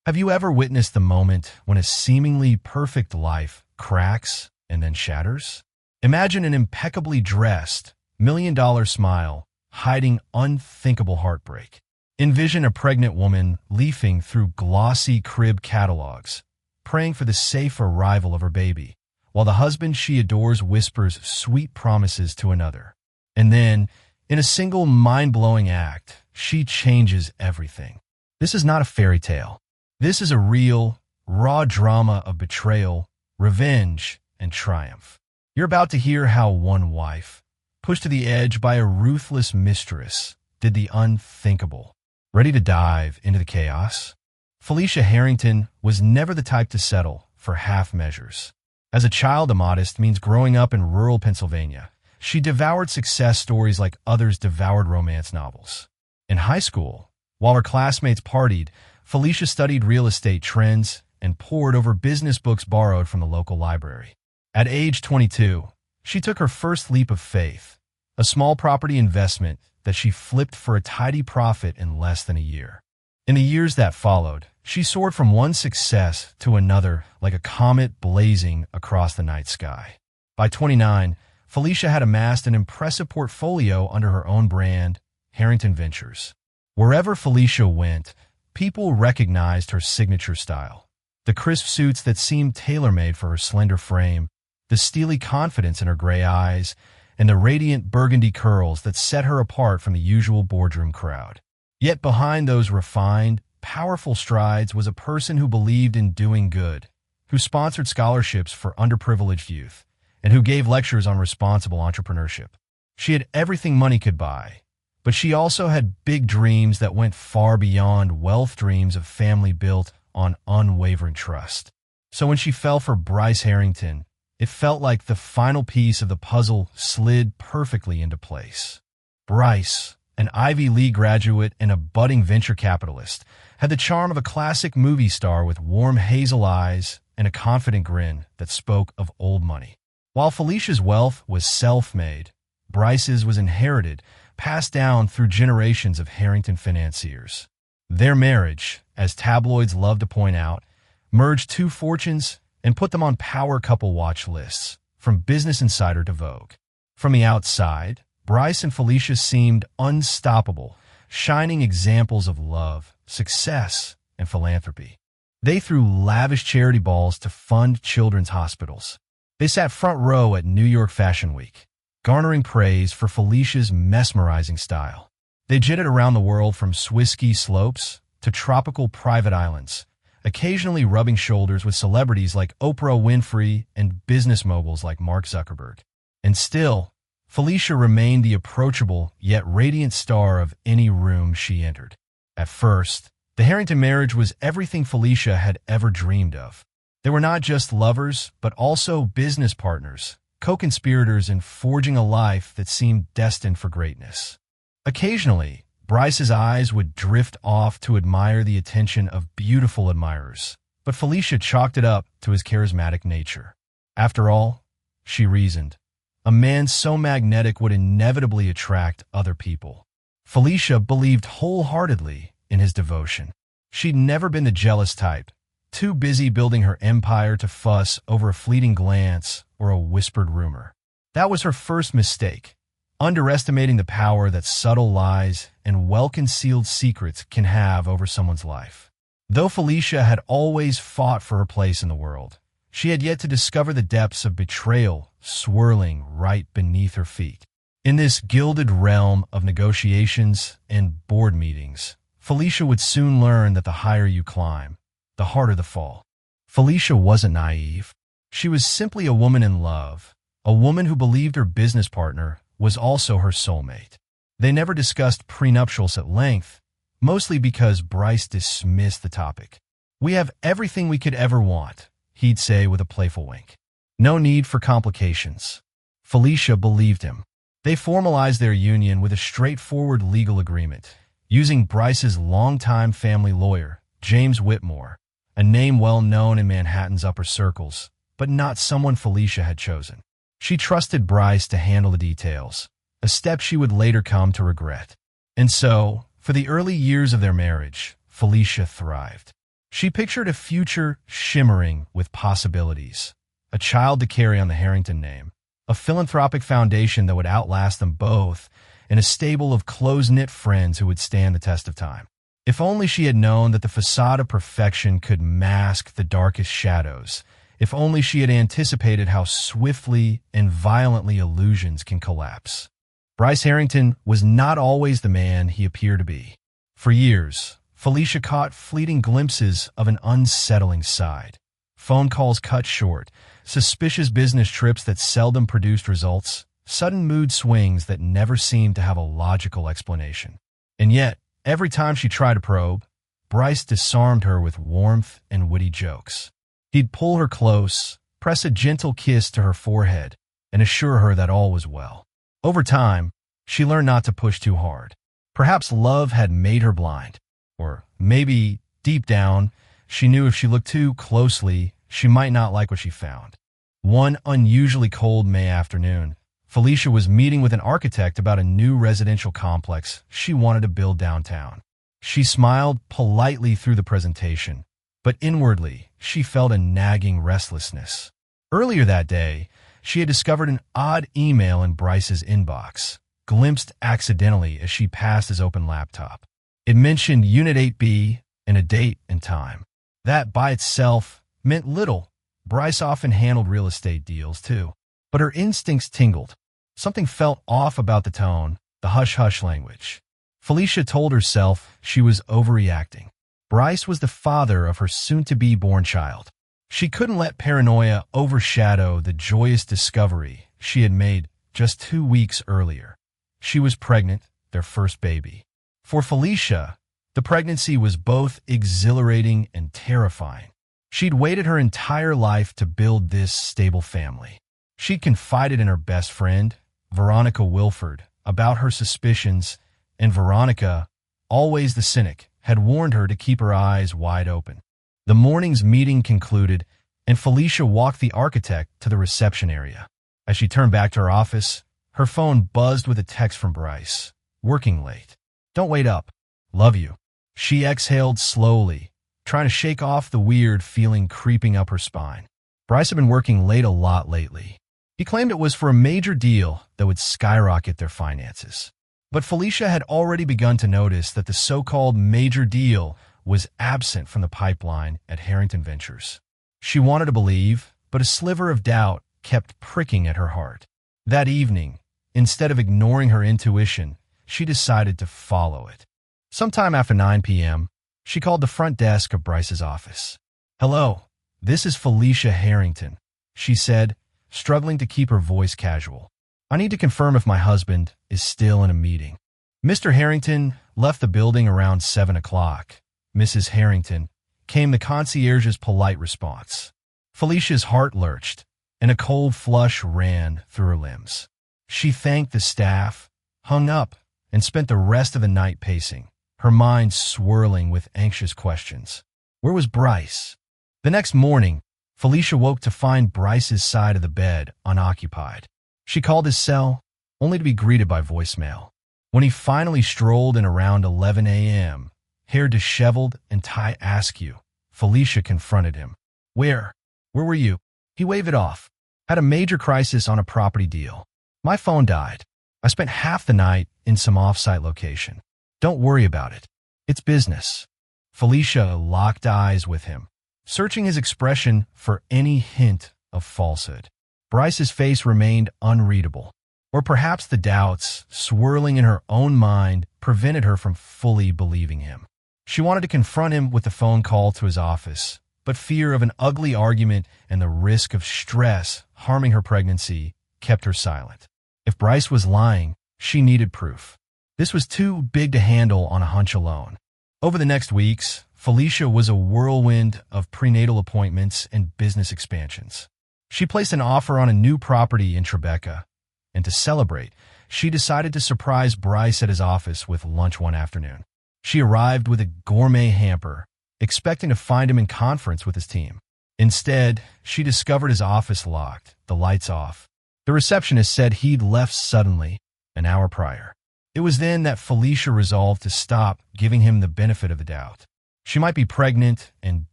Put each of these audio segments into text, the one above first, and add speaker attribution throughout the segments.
Speaker 1: Have you ever witnessed the moment when a seemingly perfect life cracks and then shatters? Imagine an impeccably dressed, million-dollar smile hiding unthinkable heartbreak. Envision a pregnant woman leafing through glossy crib catalogs, praying for the safe arrival of her baby, while the husband she adores whispers sweet promises to another. And then, in a single mind-blowing act, she changes everything. This is not a fairy tale. This is a real, raw drama of betrayal, revenge, and triumph. You're about to hear how one wife, pushed to the edge by a ruthless mistress, did the unthinkable. Ready to dive into the chaos? Felicia Harrington was never the type to settle for half measures. As a child, a modest means growing up in rural Pennsylvania. She devoured success stories like others devoured romance novels. In high school, while her classmates partied, Felicia studied real estate trends and pored over business books borrowed from the local library. At age 22, she took her first leap of faith, a small property investment that she flipped for a tidy profit in less than a year. In the years that followed, she soared from one success to another like a comet blazing across the night sky. By 29, Felicia had amassed an impressive portfolio under her own brand, Harrington Ventures. Wherever Felicia went, people recognized her signature style. The crisp suits that seemed tailor-made for her slender frame, the steely confidence in her gray eyes, and the radiant burgundy curls that set her apart from the usual boardroom crowd. Yet behind those refined, powerful strides was a person who believed in doing good, who sponsored scholarships for underprivileged youth, and who gave lectures on responsible entrepreneurship. She had everything money could buy, but she also had big dreams that went far beyond wealth dreams of family built on unwavering trust. So when she fell for Bryce Harrington, it felt like the final piece of the puzzle slid perfectly into place. Bryce, an Ivy League graduate and a budding venture capitalist, had the charm of a classic movie star with warm hazel eyes and a confident grin that spoke of old money. While Felicia's wealth was self-made, Bryce's was inherited, passed down through generations of Harrington financiers. Their marriage, as tabloids love to point out, merged two fortunes and put them on power couple watch lists, from Business Insider to Vogue. From the outside, Bryce and Felicia seemed unstoppable, shining examples of love, success, and philanthropy. They threw lavish charity balls to fund children's hospitals. They sat front row at New York Fashion Week, garnering praise for Felicia's mesmerizing style. They jetted around the world from Swiss ski slopes to tropical private islands, occasionally rubbing shoulders with celebrities like Oprah Winfrey and business moguls like Mark Zuckerberg. And still, Felicia remained the approachable yet radiant star of any room she entered. At first, the Harrington marriage was everything Felicia had ever dreamed of. They were not just lovers, but also business partners, co-conspirators in forging a life that seemed destined for greatness. Occasionally, Bryce's eyes would drift off to admire the attention of beautiful admirers, but Felicia chalked it up to his charismatic nature. After all, she reasoned, a man so magnetic would inevitably attract other people. Felicia believed wholeheartedly in his devotion. She'd never been the jealous type, too busy building her empire to fuss over a fleeting glance or a whispered rumor. That was her first mistake, underestimating the power that subtle lies and well-concealed secrets can have over someone's life. Though Felicia had always fought for her place in the world, she had yet to discover the depths of betrayal swirling right beneath her feet. In this gilded realm of negotiations and board meetings, Felicia would soon learn that the higher you climb, the harder the fall. Felicia wasn't naive. She was simply a woman in love, a woman who believed her business partner was also her soulmate. They never discussed prenuptials at length, mostly because Bryce dismissed the topic. "We have everything we could ever want," he'd say with a playful wink. "No need for complications." Felicia believed him. They formalized their union with a straightforward legal agreement, using Bryce's longtime family lawyer, James Whitmore, a name well known in Manhattan's upper circles, but not someone Felicia had chosen. She trusted Bryce to handle the details, a step she would later come to regret. And so, for the early years of their marriage, Felicia thrived. She pictured a future shimmering with possibilities, a child to carry on the Harrington name, a philanthropic foundation that would outlast them both, and a stable of close-knit friends who would stand the test of time. If only she had known that the facade of perfection could mask the darkest shadows. If only she had anticipated how swiftly and violently illusions can collapse. Bryce Harrington was not always the man he appeared to be. For years, Felicia caught fleeting glimpses of an unsettling side. Phone calls cut short, suspicious business trips that seldom produced results, sudden mood swings that never seemed to have a logical explanation. And yet, every time she tried to probe, Bryce disarmed her with warmth and witty jokes. He'd pull her close, press a gentle kiss to her forehead, and assure her that all was well. Over time, she learned not to push too hard. Perhaps love had made her blind. Or maybe, deep down, she knew if she looked too closely, she might not like what she found. One unusually cold May afternoon, Felicia was meeting with an architect about a new residential complex she wanted to build downtown. She smiled politely through the presentation, but inwardly, she felt a nagging restlessness. Earlier that day, she had discovered an odd email in Bryce's inbox, glimpsed accidentally as she passed his open laptop. It mentioned Unit 8B and a date and time. That by itself meant little. Bryce often handled real estate deals, too. But her instincts tingled. Something felt off about the tone, the hush-hush language. Felicia told herself she was overreacting. Bryce was the father of her soon-to-be born child. She couldn't let paranoia overshadow the joyous discovery she had made just 2 weeks earlier. She was pregnant, their first baby. For Felicia, the pregnancy was both exhilarating and terrifying. She'd waited her entire life to build this stable family. She'd confided in her best friend, Veronica Wilford, about her suspicions, and Veronica, always the cynic, had warned her to keep her eyes wide open. The morning's meeting concluded, and Felicia walked the architect to the reception area. As she turned back to her office, her phone buzzed with a text from Bryce. Working late. Don't wait up. Love you. She exhaled slowly, trying to shake off the weird feeling creeping up her spine. Bryce had been working late a lot lately. He claimed it was for a major deal that would skyrocket their finances. But Felicia had already begun to notice that the so-called major deal was absent from the pipeline at Harrington Ventures. She wanted to believe, but a sliver of doubt kept pricking at her heart. That evening, instead of ignoring her intuition, she decided to follow it. Sometime after 9 p.m., she called the front desk of Bryce's office. "Hello, this is Felicia Harrington," she said, struggling to keep her voice casual. "I need to confirm if my husband is still in a meeting." Mr. Harrington left the building around 7 o'clock. "Mrs. Harrington," came the concierge's polite response. Felicia's heart lurched, and a cold flush ran through her limbs. She thanked the staff, hung up, and spent the rest of the night pacing, her mind swirling with anxious questions. Where was Bryce? The next morning, Felicia woke to find Bryce's side of the bed unoccupied. She called his cell, only to be greeted by voicemail. When he finally strolled in around 11 a.m., hair disheveled and tie askew, Felicia confronted him. Where were you?" He waved it off. "Had a major crisis on a property deal. My phone died. I spent half the night in some off-site location. Don't worry about it. It's business." Felicia locked eyes with him, searching his expression for any hint of falsehood. Bryce's face remained unreadable, or perhaps the doubts swirling in her own mind prevented her from fully believing him. She wanted to confront him with the phone call to his office, but fear of an ugly argument and the risk of stress harming her pregnancy kept her silent. If Bryce was lying, she needed proof. This was too big to handle on a hunch alone. Over the next weeks, Felicia was a whirlwind of prenatal appointments and business expansions. She placed an offer on a new property in Tribeca, and to celebrate, she decided to surprise Bryce at his office with lunch one afternoon. She arrived with a gourmet hamper, expecting to find him in conference with his team. Instead, she discovered his office locked, the lights off. The receptionist said he'd left suddenly, an hour prior. It was then that Felicia resolved to stop giving him the benefit of the doubt. She might be pregnant and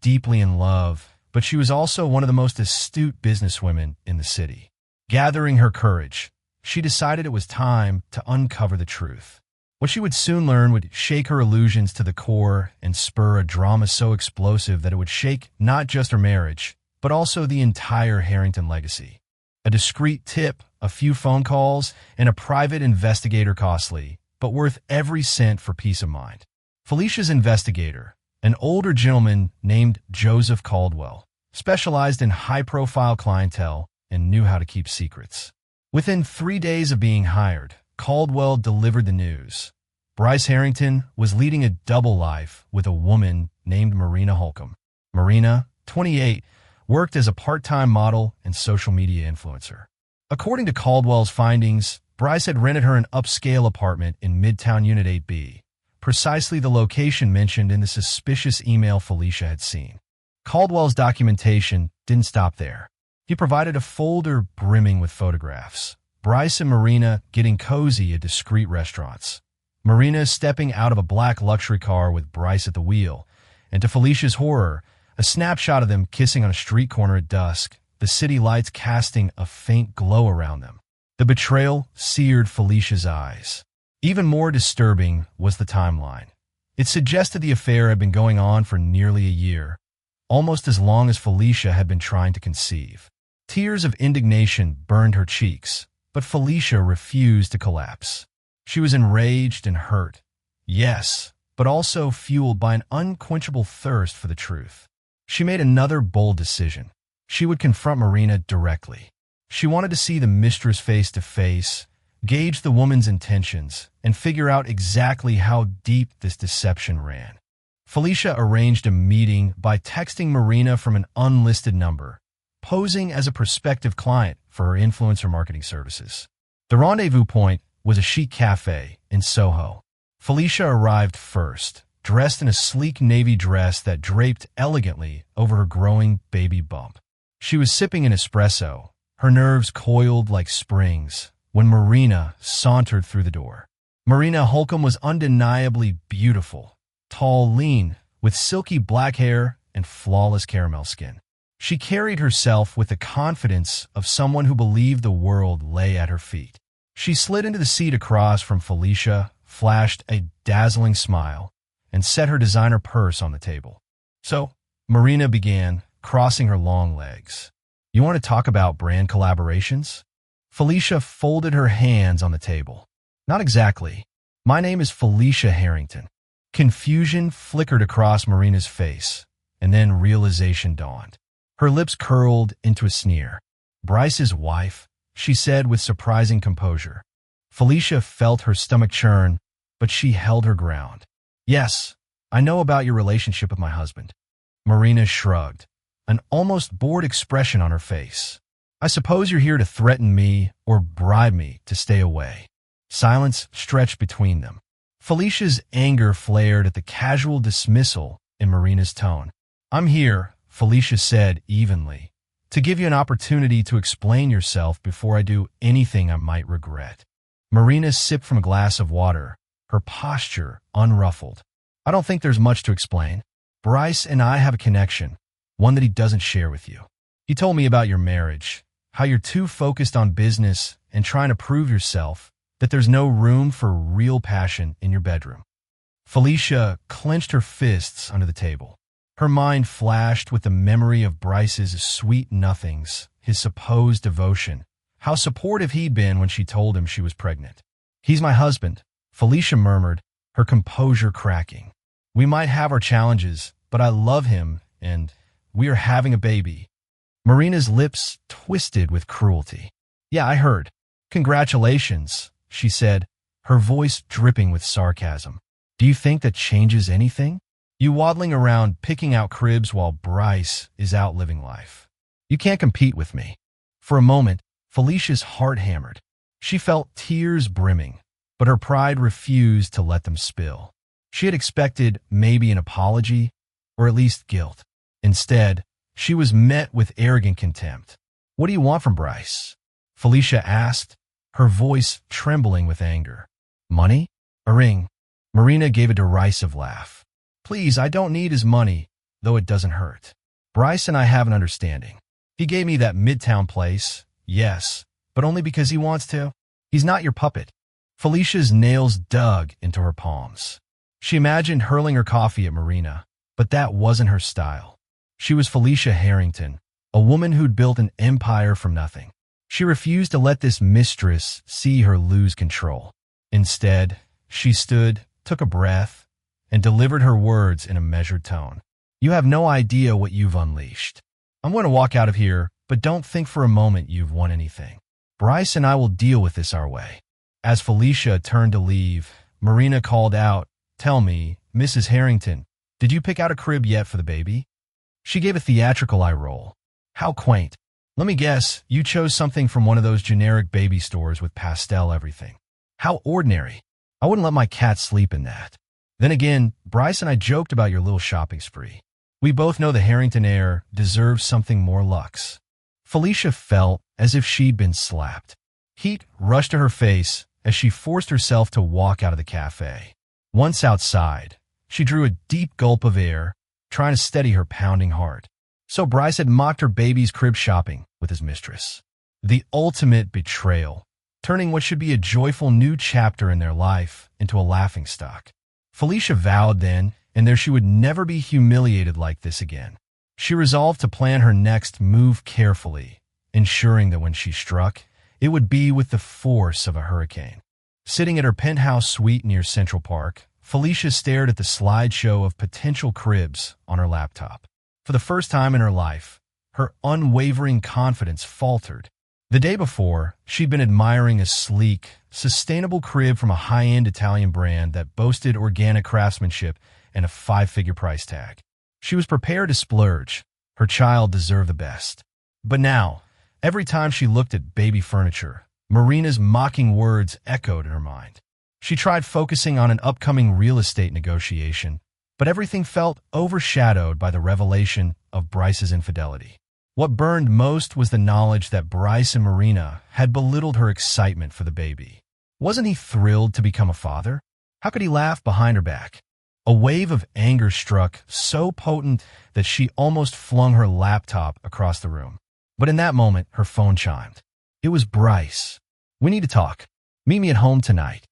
Speaker 1: deeply in love, but she was also one of the most astute businesswomen in the city. Gathering her courage, she decided it was time to uncover the truth. What she would soon learn would shake her illusions to the core and spur a drama so explosive that it would shake not just her marriage, but also the entire Harrington legacy. A discreet tip, a few phone calls, and a private investigator costly, but worth every cent for peace of mind. Felicia's investigator, an older gentleman named Joseph Caldwell, specialized in high-profile clientele and knew how to keep secrets. Within 3 days of being hired, Caldwell delivered the news. Bryce Harrington was leading a double life with a woman named Marina Holcomb. Marina, 28, worked as a part-time model and social media influencer. According to Caldwell's findings, Bryce had rented her an upscale apartment in Midtown Unit 8B, precisely the location mentioned in the suspicious email Felicia had seen. Caldwell's documentation didn't stop there. He provided a folder brimming with photographs. Bryce and Marina getting cozy at discreet restaurants. Marina stepping out of a black luxury car with Bryce at the wheel. And to Felicia's horror, a snapshot of them kissing on a street corner at dusk, the city lights casting a faint glow around them. The betrayal seared Felicia's eyes. Even more disturbing was the timeline. It suggested the affair had been going on for nearly a year, almost as long as Felicia had been trying to conceive. Tears of indignation burned her cheeks, but Felicia refused to collapse. She was enraged and hurt, yes, but also fueled by an unquenchable thirst for the truth. She made another bold decision. She would confront Marina directly. She wanted to see the mistress face to face, gauge the woman's intentions, and figure out exactly how deep this deception ran. Felicia arranged a meeting by texting Marina from an unlisted number, posing as a prospective client for her influencer marketing services. The rendezvous point was a chic cafe in Soho. Felicia arrived first, dressed in a sleek navy dress that draped elegantly over her growing baby bump. She was sipping an espresso, her nerves coiled like springs, when Marina sauntered through the door. Marina Holcomb was undeniably beautiful, tall, lean, with silky black hair and flawless caramel skin. She carried herself with the confidence of someone who believed the world lay at her feet. She slid into the seat across from Felicia, flashed a dazzling smile, and set her designer purse on the table. So, Marina began, crossing her long legs. "You want to talk about brand collaborations?" Felicia folded her hands on the table. "Not exactly. My name is Felicia Harrington." Confusion flickered across Marina's face, and then realization dawned. Her lips curled into a sneer. "Bryce's wife," she said with surprising composure. Felicia felt her stomach churn, but she held her ground. "Yes, I know about your relationship with my husband." Marina shrugged, an almost bored expression on her face. "I suppose you're here to threaten me or bribe me to stay away." Silence stretched between them. Felicia's anger flared at the casual dismissal in Marina's tone. "I'm here," Felicia said evenly, "to give you an opportunity to explain yourself before I do anything I might regret." Marina sipped from a glass of water, her posture unruffled. "I don't think there's much to explain. Bryce and I have a connection, one that he doesn't share with you. He told me about your marriage, how you're too focused on business and trying to prove yourself, that there's no room for real passion in your bedroom." Felicia clenched her fists under the table. Her mind flashed with the memory of Bryce's sweet nothings, his supposed devotion, how supportive he'd been when she told him she was pregnant. "He's my husband," Felicia murmured, her composure cracking. "We might have our challenges, but I love him, and we are having a baby." Marina's lips twisted with cruelty. "Yeah, I heard. Congratulations," she said, her voice dripping with sarcasm. "Do you think that changes anything? You waddling around picking out cribs while Bryce is out living life. You can't compete with me." For a moment, Felicia's heart hammered. She felt tears brimming, but her pride refused to let them spill. She had expected maybe an apology, or at least guilt. Instead, she was met with arrogant contempt. "What do you want from Bryce?" Felicia asked, her voice trembling with anger. "Money? A ring?" Marina gave a derisive laugh. Please, I don't need his money, though it doesn't hurt. Bryce and I have an understanding. He gave me that Midtown place, yes, but only because he wants to. He's not your puppet. Felicia's nails dug into her palms. She imagined hurling her coffee at Marina, but that wasn't her style. She was Felicia Harrington, a woman who'd built an empire from nothing. She refused to let this mistress see her lose control. Instead, she stood, took a breath, and delivered her words in a measured tone. You have no idea what you've unleashed. I'm going to walk out of here, but don't think for a moment you've won anything. Bryce and I will deal with this our way. As Felicia turned to leave, Marina called out, Tell me, Mrs. Harrington, did you pick out a crib yet for the baby? She gave a theatrical eye roll. How quaint. Let me guess, you chose something from one of those generic baby stores with pastel everything. How ordinary. I wouldn't let my cat sleep in that. Then again, Bryce and I joked about your little shopping spree. We both know the Harrington heir deserves something more luxe. Felicia felt as if she'd been slapped. Heat rushed to her face as she forced herself to walk out of the cafe. Once outside, she drew a deep gulp of air, trying to steady her pounding heart. So Bryce had mocked her baby's crib shopping with his mistress. The ultimate betrayal, turning what should be a joyful new chapter in their life into a laughingstock. Felicia vowed then and there she would never be humiliated like this again. She resolved to plan her next move carefully, ensuring that when she struck, it would be with the force of a hurricane. Sitting at her penthouse suite near Central Park, Felicia stared at the slideshow of potential cribs on her laptop. For the first time in her life, her unwavering confidence faltered. The day before, she'd been admiring a sleek, sustainable crib from a high-end Italian brand that boasted organic craftsmanship and a 5-figure price tag. She was prepared to splurge. Her child deserved the best. But now, every time she looked at baby furniture, Marina's mocking words echoed in her mind. She tried focusing on an upcoming real estate negotiation, but everything felt overshadowed by the revelation of Bryce's infidelity. What burned most was the knowledge that Bryce and Marina had belittled her excitement for the baby. Wasn't he thrilled to become a father? How could he laugh behind her back? A wave of anger struck, so potent that she almost flung her laptop across the room. But in that moment, her phone chimed. It was Bryce. We need to talk. Meet me at home tonight.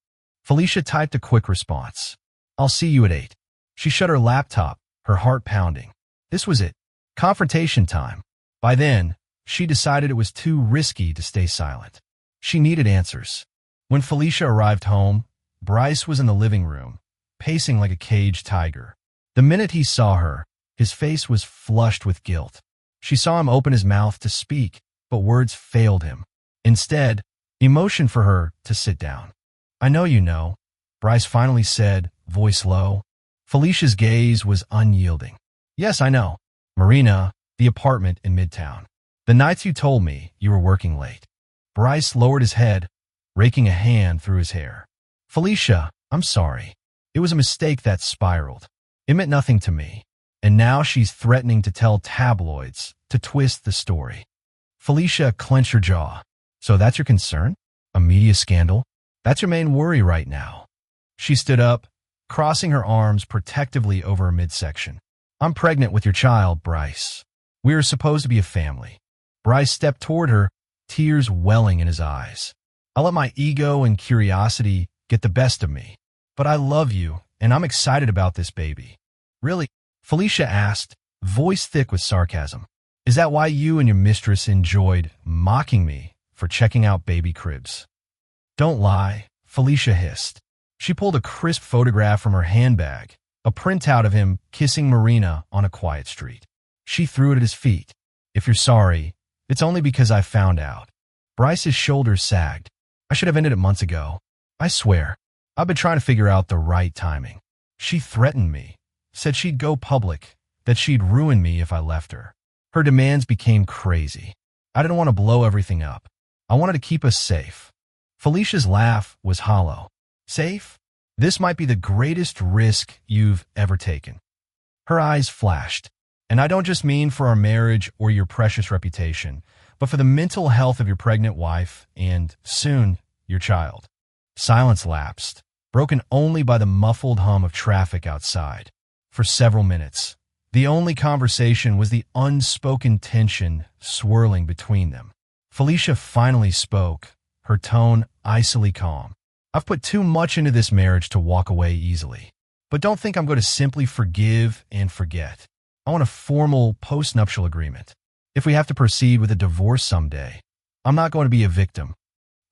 Speaker 1: Felicia typed a quick response. I'll see you at 8. She shut her laptop, her heart pounding. This was it. Confrontation time. By then, she decided it was too risky to stay silent. She needed answers. When Felicia arrived home, Bryce was in the living room, pacing like a caged tiger. The minute he saw her, his face was flushed with guilt. She saw him open his mouth to speak, but words failed him. Instead, he motioned for her to sit down. I know you know, Bryce finally said, voice low. Felicia's gaze was unyielding. Yes, I know. Marina, the apartment in Midtown. The nights you told me you were working late. Bryce lowered his head, raking a hand through his hair. Felicia, I'm sorry. It was a mistake that spiraled. It meant nothing to me. And now she's threatening to tell tabloids to twist the story. Felicia clenched her jaw. So that's your concern? A media scandal? That's your main worry right now. She stood up, crossing her arms protectively over her midsection. I'm pregnant with your child, Bryce. We are supposed to be a family. Bryce stepped toward her, tears welling in his eyes. I let my ego and curiosity get the best of me. But I love you, and I'm excited about this baby. Really? Felicia asked, voice thick with sarcasm. Is that why you and your mistress enjoyed mocking me for checking out baby cribs? Don't lie, Felicia hissed. She pulled a crisp photograph from her handbag, a printout of him kissing Marina on a quiet street. She threw it at his feet. If you're sorry, it's only because I found out. Bryce's shoulders sagged. I should have ended it months ago. I swear. I've been trying to figure out the right timing. She threatened me, said she'd go public, that she'd ruin me if I left her. Her demands became crazy. I didn't want to blow everything up. I wanted to keep us safe. Felicia's laugh was hollow. Safe? This might be the greatest risk you've ever taken. Her eyes flashed. And I don't just mean for our marriage or your precious reputation, but for the mental health of your pregnant wife and, soon, your child. Silence lapsed, broken only by the muffled hum of traffic outside. for several minutes. The only conversation was the unspoken tension swirling between them. Felicia finally spoke, her tone icily calm. I've put too much into this marriage to walk away easily. But don't think I'm going to simply forgive and forget. I want a formal post-nuptial agreement. If we have to proceed with a divorce someday, I'm not going to be a victim.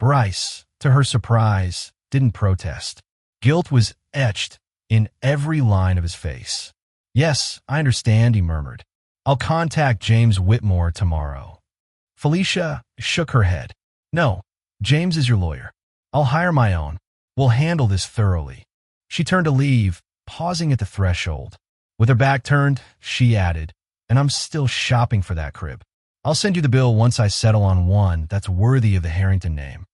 Speaker 1: Bryce, to her surprise, didn't protest. Guilt was etched in every line of his face. Yes, I understand, he murmured. I'll contact James Whitmore tomorrow. Felicia shook her head. No, James is your lawyer. I'll hire my own. We'll handle this thoroughly. She turned to leave, pausing at the threshold. With her back turned, she added, and I'm still shopping for that crib. I'll send you the bill once I settle on one that's worthy of the Harrington name.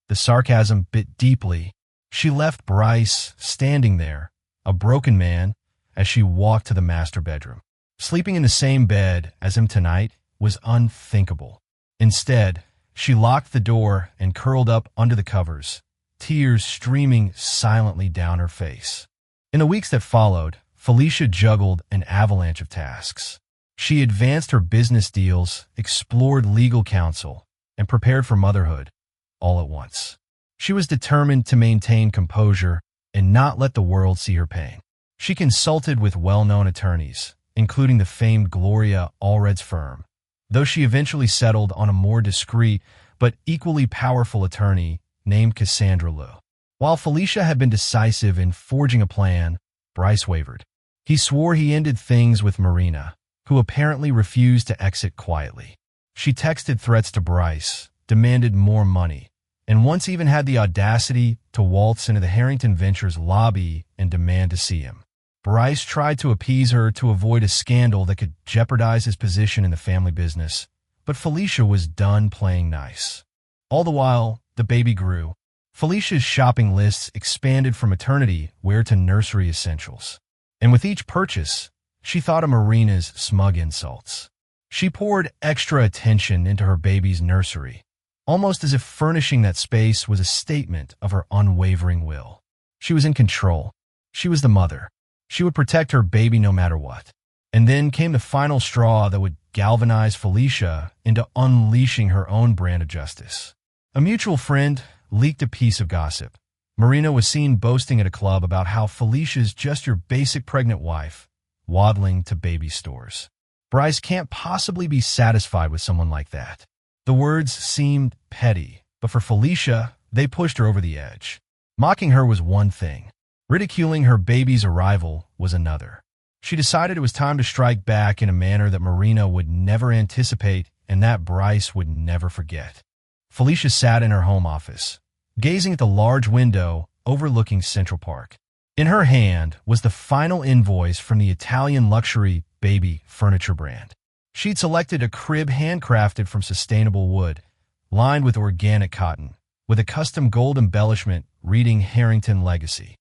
Speaker 1: The sarcasm bit deeply. She left Bryce standing there, a broken man, as she walked to the master bedroom. Sleeping in the same bed as him tonight was unthinkable. Instead, she locked the door and curled up under the covers, tears streaming silently down her face. In the weeks that followed, Felicia juggled an avalanche of tasks. She advanced her business deals, explored legal counsel, and prepared for motherhood, all at once. She was determined to maintain composure and not let the world see her pain. She consulted with well-known attorneys, including the famed Gloria Allred's firm, though she eventually settled on a more discreet but equally powerful attorney named Cassandra Lou. While Felicia had been decisive in forging a plan, Bryce wavered. He swore he ended things with Marina, who apparently refused to exit quietly. She texted threats to Bryce, demanded more money, and once even had the audacity to waltz into the Harrington Ventures lobby and demand to see him. Bryce tried to appease her to avoid a scandal that could jeopardize his position in the family business, but Felicia was done playing nice. All the while, the baby grew. Felicia's shopping lists expanded from maternity wear to nursery essentials. And with each purchase, she thought of Marina's smug insults. She poured extra attention into her baby's nursery, almost as if furnishing that space was a statement of her unwavering will. She was in control. She was the mother. She would protect her baby no matter what. And then came the final straw that would galvanize Felicia into unleashing her own brand of justice. A mutual friend leaked a piece of gossip. Marina was seen boasting at a club about how Felicia's just your basic pregnant wife, waddling to baby stores. Bryce can't possibly be satisfied with someone like that. The words seemed petty, but for Felicia, they pushed her over the edge. Mocking her was one thing. Ridiculing her baby's arrival was another. She decided it was time to strike back in a manner that Marina would never anticipate and that Bryce would never forget. Felicia sat in her home office, gazing at the large window overlooking Central Park. In her hand was the final invoice from the Italian luxury baby furniture brand. She'd selected a crib handcrafted from sustainable wood, lined with organic cotton, with a custom gold embellishment reading Harrington Legacy.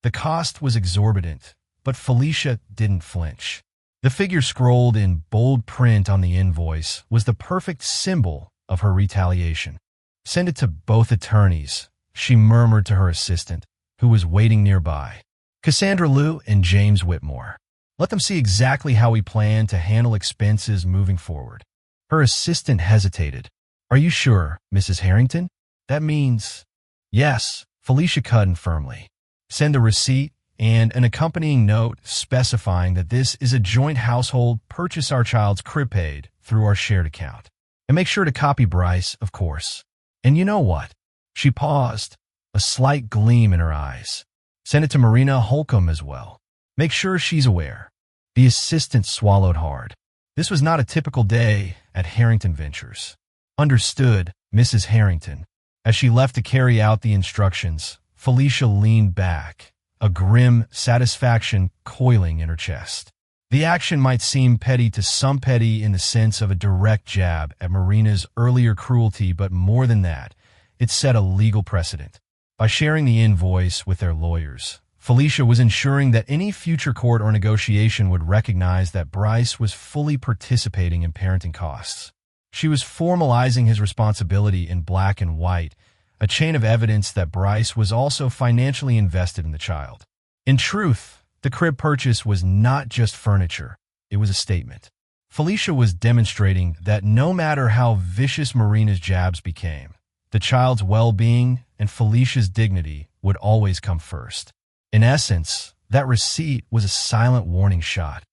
Speaker 1: The cost was exorbitant, but Felicia didn't flinch. The figure scrolled in bold print on the invoice was the perfect symbol of her retaliation. Send it to both attorneys, she murmured to her assistant, who was waiting nearby. Cassandra Lou and James Whitmore. Let them see exactly how we plan to handle expenses moving forward. Her assistant hesitated. Are you sure, Mrs. Harrington? That means... Yes, Felicia cut in firmly. Send a receipt and an accompanying note specifying that this is a joint household purchase our child's crib paid through our shared account. And make sure to copy Bryce, of course. And you know what? She paused, a slight gleam in her eyes. Send it to Marina Holcomb as well. Make sure she's aware. The assistant swallowed hard. This was not a typical day at Harrington Ventures. Understood, Mrs. Harrington. As she left to carry out the instructions, Felicia leaned back, a grim satisfaction coiling in her chest. The action might seem petty to some, petty in the sense of a direct jab at Marina's earlier cruelty, but more than that, it set a legal precedent. By sharing the invoice with their lawyers, Felicia was ensuring that any future court or negotiation would recognize that Bryce was fully participating in parenting costs. She was formalizing his responsibility in black and white, a chain of evidence that Bryce was also financially invested in the child. In truth, The crib purchase was not just furniture, it was a statement. Felicia was demonstrating that no matter how vicious Marina's jabs became, the child's well-being and Felicia's dignity would always come first. In essence, that receipt was a silent warning shot.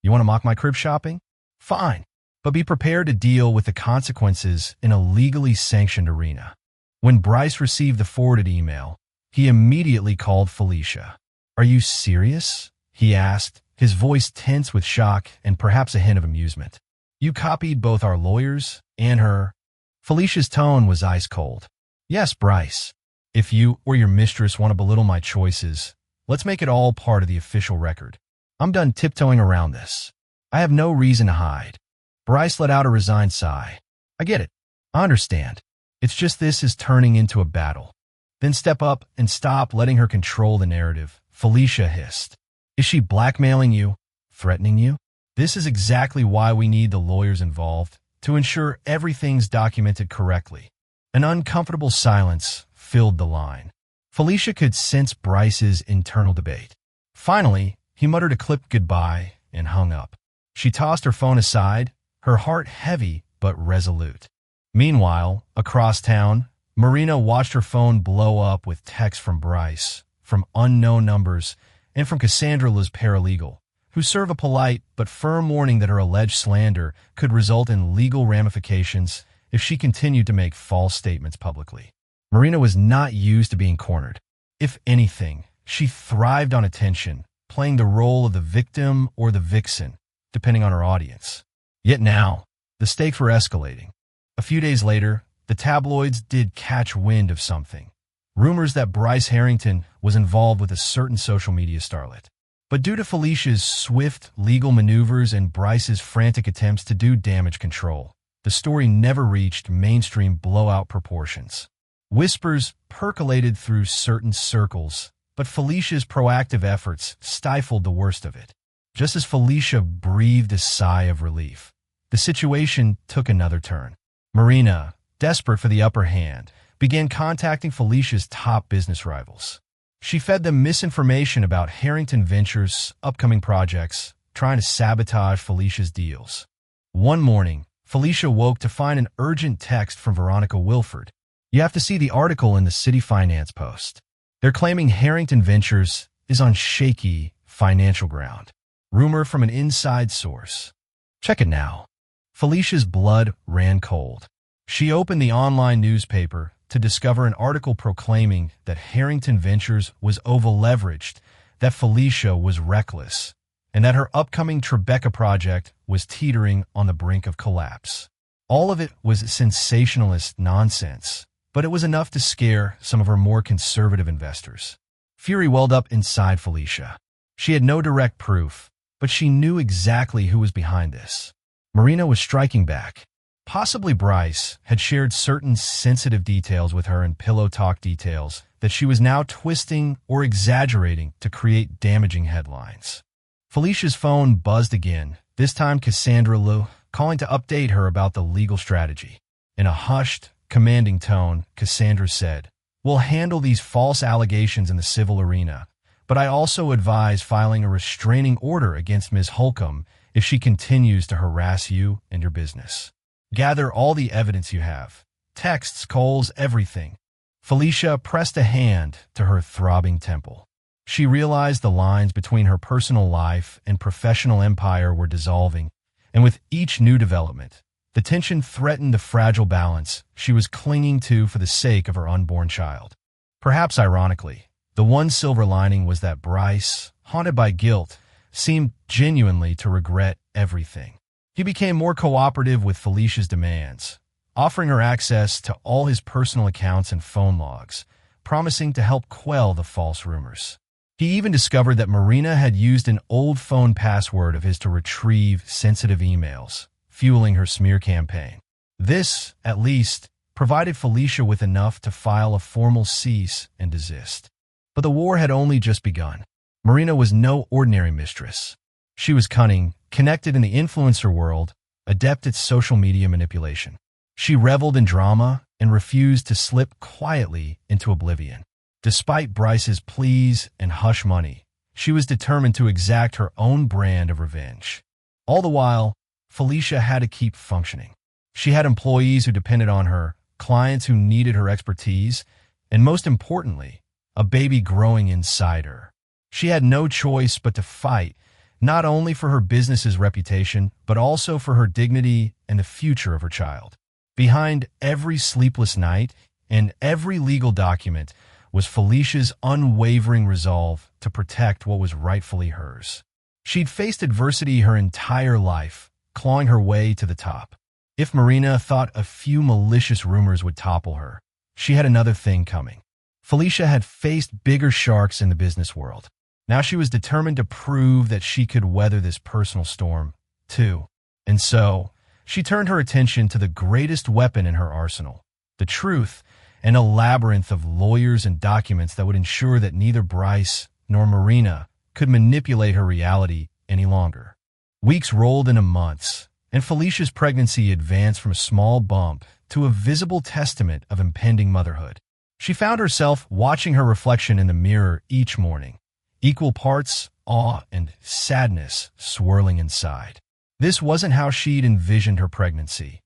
Speaker 1: You want to mock my crib shopping? Fine, but be prepared to deal with the consequences in a legally sanctioned arena. When Bryce received the forwarded email, he immediately called Felicia. "Are you serious?" he asked, his voice tense with shock and perhaps a hint of amusement. "You copied both our lawyers and her?" Felicia's tone was ice cold. "Yes, Bryce. If you or your mistress want to belittle my choices, let's make it all part of the official record. I'm done tiptoeing around this. I have no reason to hide." Bryce let out a resigned sigh. "I get it. I understand. It's just this is turning into a battle." "Then step up and stop letting her control the narrative," Felicia hissed. "Is she blackmailing you? Threatening you? This is exactly why we need the lawyers involved, to ensure everything's documented correctly." An uncomfortable silence filled the line. Felicia could sense Bryce's internal debate. Finally, he muttered a clipped goodbye and hung up. She tossed her phone aside, her heart heavy but resolute. Meanwhile, across town, Marina watched her phone blow up with texts from Bryce, from unknown numbers, and from Cassandra's paralegal, who served a polite but firm warning that her alleged slander could result in legal ramifications if she continued to make false statements publicly. Marina was not used to being cornered. If anything, she thrived on attention, playing the role of the victim or the vixen, depending on her audience. Yet now, the stakes were escalating. A few days later, the tabloids did catch wind of something. Rumors that Bryce Harrington was involved with a certain social media starlet. But due to Felicia's swift legal maneuvers and Bryce's frantic attempts to do damage control, the story never reached mainstream blowout proportions. Whispers percolated through certain circles, but Felicia's proactive efforts stifled the worst of it. Just as Felicia breathed a sigh of relief, the situation took another turn. Marina, desperate for the upper hand, began contacting Felicia's top business rivals. She fed them misinformation about Harrington Ventures' upcoming projects, trying to sabotage Felicia's deals. One morning, Felicia woke to find an urgent text from Veronica Wilford. "You have to see the article in the City Finance Post. They're claiming Harrington Ventures is on shaky financial ground. Rumor from an inside source. Check it now." Felicia's blood ran cold. She opened the online newspaper to discover an article proclaiming that Harrington Ventures was over-leveraged, that Felicia was reckless, and that her upcoming Tribeca project was teetering on the brink of collapse. All of it was sensationalist nonsense, but it was enough to scare some of her more conservative investors. Fury welled up inside Felicia. She had no direct proof, but she knew exactly who was behind this. Marina was striking back. Possibly Bryce had shared certain sensitive details with her in pillow talk details that she was now twisting or exaggerating to create damaging headlines. Felicia's phone buzzed again, this time Cassandra Lou, calling to update her about the legal strategy. In a hushed, commanding tone, Cassandra said, "We'll handle these false allegations in the civil arena, but I also advise filing a restraining order against Ms. Holcomb if she continues to harass you and your business. Gather all the evidence you have. Texts, calls, everything." Felicia pressed a hand to her throbbing temple. She realized the lines between her personal life and professional empire were dissolving, and with each new development, the tension threatened the fragile balance she was clinging to for the sake of her unborn child. Perhaps ironically, the one silver lining was that Bryce, haunted by guilt, seemed genuinely to regret everything. He became more cooperative with Felicia's demands, offering her access to all his personal accounts and phone logs, promising to help quell the false rumors. He even discovered that Marina had used an old phone password of his to retrieve sensitive emails, fueling her smear campaign. This, at least, provided Felicia with enough to file a formal cease and desist. But the war had only just begun. Marina was no ordinary mistress. She was cunning, connected in the influencer world, adept at social media manipulation. She reveled in drama and refused to slip quietly into oblivion. Despite Bryce's pleas and hush money, She was determined to exact her own brand of revenge. All the while, Felicia had to keep functioning. She had employees who depended on her, clients who needed her expertise, and most importantly, a baby growing inside her. She had no choice but to fight, not only for her business's reputation, but also for her dignity and the future of her child. Behind every sleepless night and every legal document was Felicia's unwavering resolve to protect what was rightfully hers. She'd faced adversity her entire life, clawing her way to the top. If Marina thought a few malicious rumors would topple her, she had another thing coming. Felicia had faced bigger sharks in the business world. Now she was determined to prove that she could weather this personal storm, too. And so, she turned her attention to the greatest weapon in her arsenal, the truth, and a labyrinth of lawyers and documents that would ensure that neither Bryce nor Marina could manipulate her reality any longer. Weeks rolled into months, and Felicia's pregnancy advanced from a small bump to a visible testament of impending motherhood. She found herself watching her reflection in the mirror each morning, equal parts awe and sadness swirling inside. This wasn't how she'd envisioned her pregnancy,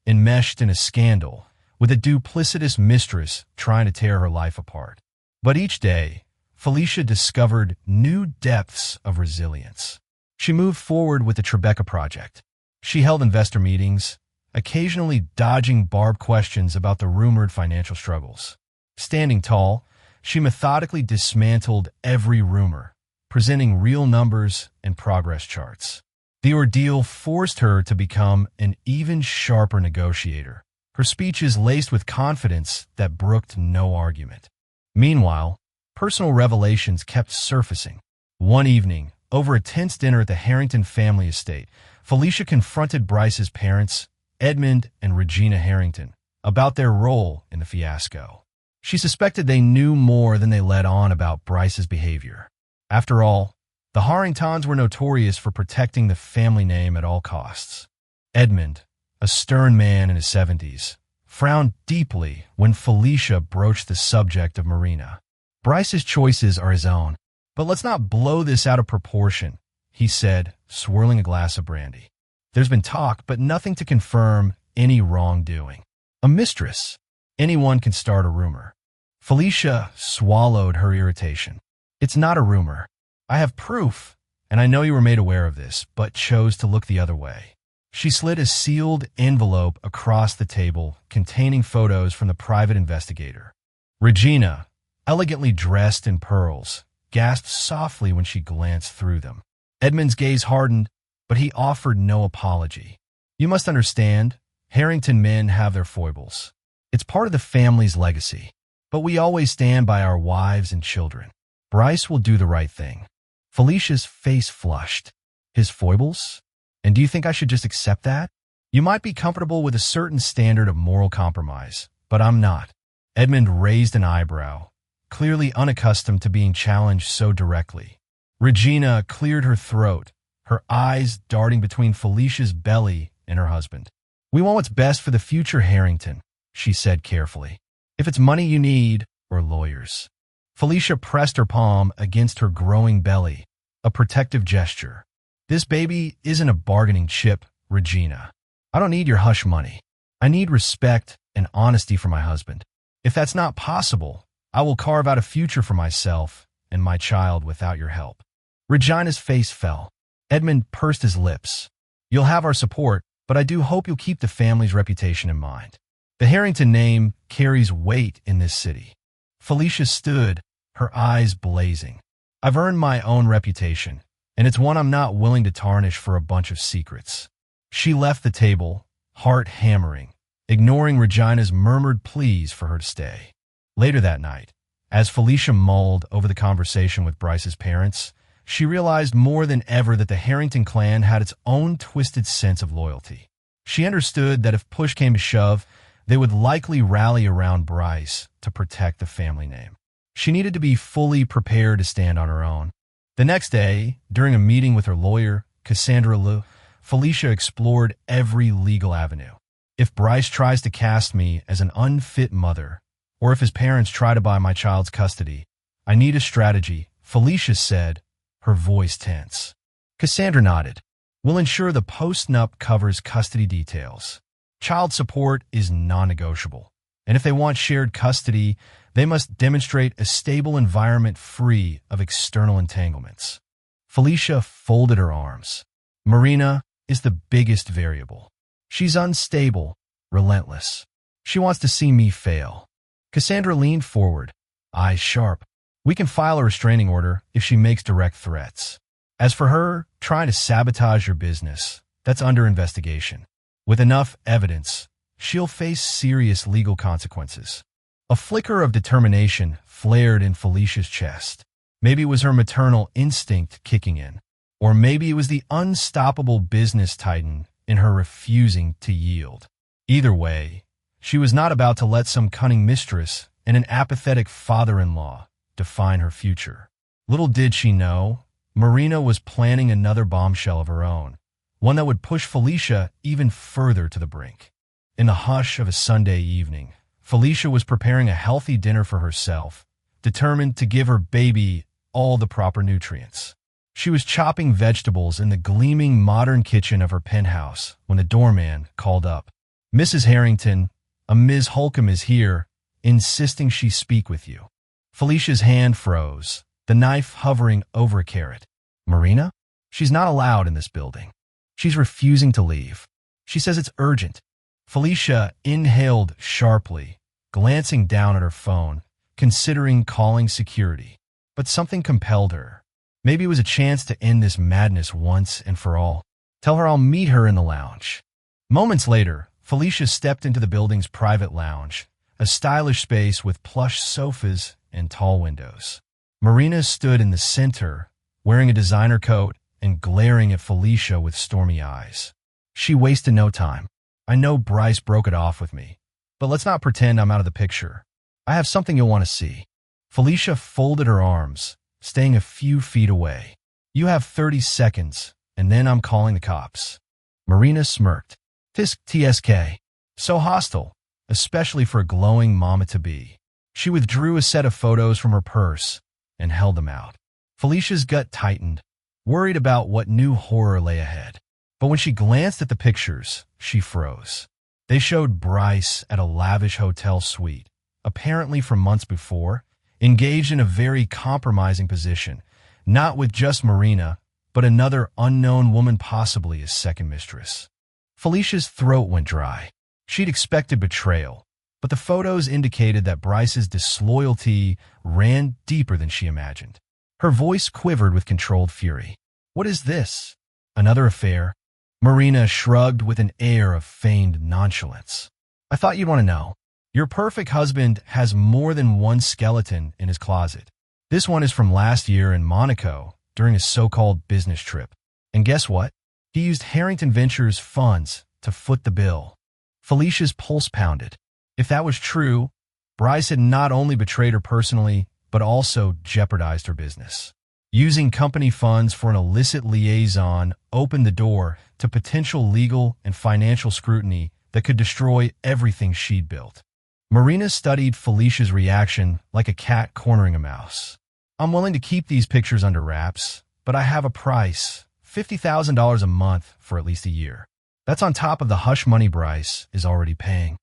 Speaker 1: enmeshed in a scandal, with a duplicitous mistress trying to tear her life apart. But each day, Felicia discovered new depths of resilience. She moved forward with the Tribeca project. She held investor meetings, occasionally dodging barbed questions about the rumored financial struggles. Standing tall, she methodically dismantled every rumor, presenting real numbers and progress charts. The ordeal forced her to become an even sharper negotiator, her speeches laced with confidence that brooked no argument. Meanwhile, personal revelations kept surfacing. One evening, over a tense dinner at the Harrington family estate, Felicia confronted Bryce's parents, Edmund and Regina Harrington, about their role in the fiasco. She suspected they knew more than they let on about Bryce's behavior. After all, the Harringtons were notorious for protecting the family name at all costs. Edmund, a stern man in his 70s, frowned deeply when Felicia broached the subject of Marina. Bryce's choices are his own, but let's not blow this out of proportion, he said, swirling a glass of brandy. There's been talk, but nothing to confirm any wrongdoing. A mistress. Anyone can start a rumor. Felicia swallowed her irritation. It's not a rumor. I have proof, and I know you were made aware of this, but chose to look the other way. She slid a sealed envelope across the table containing photos from the private investigator. Regina, elegantly dressed in pearls, gasped softly when she glanced through them. Edmund's gaze hardened, but he offered no apology. You must understand, Harrington men have their foibles. It's part of the family's legacy, but we always stand by our wives and children. Bryce will do the right thing. Felicia's face flushed. His foibles? And do you think I should just accept that? You might be comfortable with a certain standard of moral compromise, but I'm not. Edmund raised an eyebrow, clearly unaccustomed to being challenged so directly. Regina cleared her throat, her eyes darting between Felicia's belly and her husband. We want what's best for the future, Harrington, she said carefully. If it's money you need, or lawyers. Felicia pressed her palm against her growing belly, a protective gesture. This baby isn't a bargaining chip, Regina. I don't need your hush money. I need respect and honesty for my husband. If that's not possible, I will carve out a future for myself and my child without your help. Regina's face fell. Edmund pursed his lips. You'll have our support, but I do hope you'll keep the family's reputation in mind. The Harrington name carries weight in this city. Felicia stood, her eyes blazing. I've earned my own reputation, and it's one I'm not willing to tarnish for a bunch of secrets. She left the table, heart hammering, ignoring Regina's murmured pleas for her to stay. Later that night, as Felicia mulled over the conversation with Bryce's parents, she realized more than ever that the Harrington clan had its own twisted sense of loyalty. She understood that if push came to shove, they would likely rally around Bryce to protect the family name. She needed to be fully prepared to stand on her own. The next day, during a meeting with her lawyer, Cassandra Liu, Felicia explored every legal avenue. If Bryce tries to cast me as an unfit mother, or if his parents try to buy my child's custody, I need a strategy, Felicia said, her voice tense. Cassandra nodded. We'll ensure the post-nup covers custody details. Child support is non-negotiable, and if they want shared custody, they must demonstrate a stable environment free of external entanglements. Felicia folded her arms. Marina is the biggest variable. She's unstable, relentless. She wants to see me fail. Cassandra leaned forward, eyes sharp. We can file a restraining order if she makes direct threats. As for her trying to sabotage your business, that's under investigation. With enough evidence, she'll face serious legal consequences. A flicker of determination flared in Felicia's chest. Maybe it was her maternal instinct kicking in, or maybe it was the unstoppable business titan in her refusing to yield. Either way, she was not about to let some cunning mistress and an apathetic father-in-law define her future. Little did she know, Marina was planning another bombshell of her own, one that would push Felicia even further to the brink. In the hush of a Sunday evening, Felicia was preparing a healthy dinner for herself, determined to give her baby all the proper nutrients. She was chopping vegetables in the gleaming modern kitchen of her penthouse when the doorman called up. "Mrs. Harrington, a Ms. Holcomb is here, insisting she speak with you." Felicia's hand froze, the knife hovering over a carrot. "Marina? She's not allowed in this building. She's refusing to leave. She says it's urgent." Felicia inhaled sharply, glancing down at her phone, considering calling security. But something compelled her. Maybe it was a chance to end this madness once and for all. "Tell her I'll meet her in the lounge." Moments later, Felicia stepped into the building's private lounge, a stylish space with plush sofas and tall windows. Marina stood in the center, wearing a designer coat and glaring at Felicia with stormy eyes. She wasted no time. "I know Bryce broke it off with me, but let's not pretend I'm out of the picture. I have something you'll want to see." Felicia folded her arms, staying a few feet away. "You have 30 seconds, and then I'm calling the cops." Marina smirked. TSK. So hostile, especially for a glowing mama-to-be. She withdrew a set of photos from her purse and held them out. Felicia's gut tightened, worried about what new horror lay ahead. But when she glanced at the pictures, she froze. They showed Bryce at a lavish hotel suite, apparently from months before, engaged in a very compromising position, not with just Marina, but another unknown woman, possibly his second mistress. Felicia's throat went dry. She'd expected betrayal, but the photos indicated that Bryce's disloyalty ran deeper than she imagined. Her voice quivered with controlled fury. "What is this? Another affair?" Marina shrugged with an air of feigned nonchalance. "I thought you'd want to know. Your perfect husband has more than one skeleton in his closet. This one is from last year in Monaco during a so-called business trip. And guess what? He used Harrington Ventures funds to foot the bill." Felicia's pulse pounded. If that was true, Bryce had not only betrayed her personally, but also jeopardized her business. Using company funds for an illicit liaison opened the door to potential legal and financial scrutiny that could destroy everything she'd built. Marina studied Felicia's reaction like a cat cornering a mouse. "I'm willing to keep these pictures under wraps, but I have a price, $50,000 a month for at least a year. That's on top of the hush money Bryce is already paying."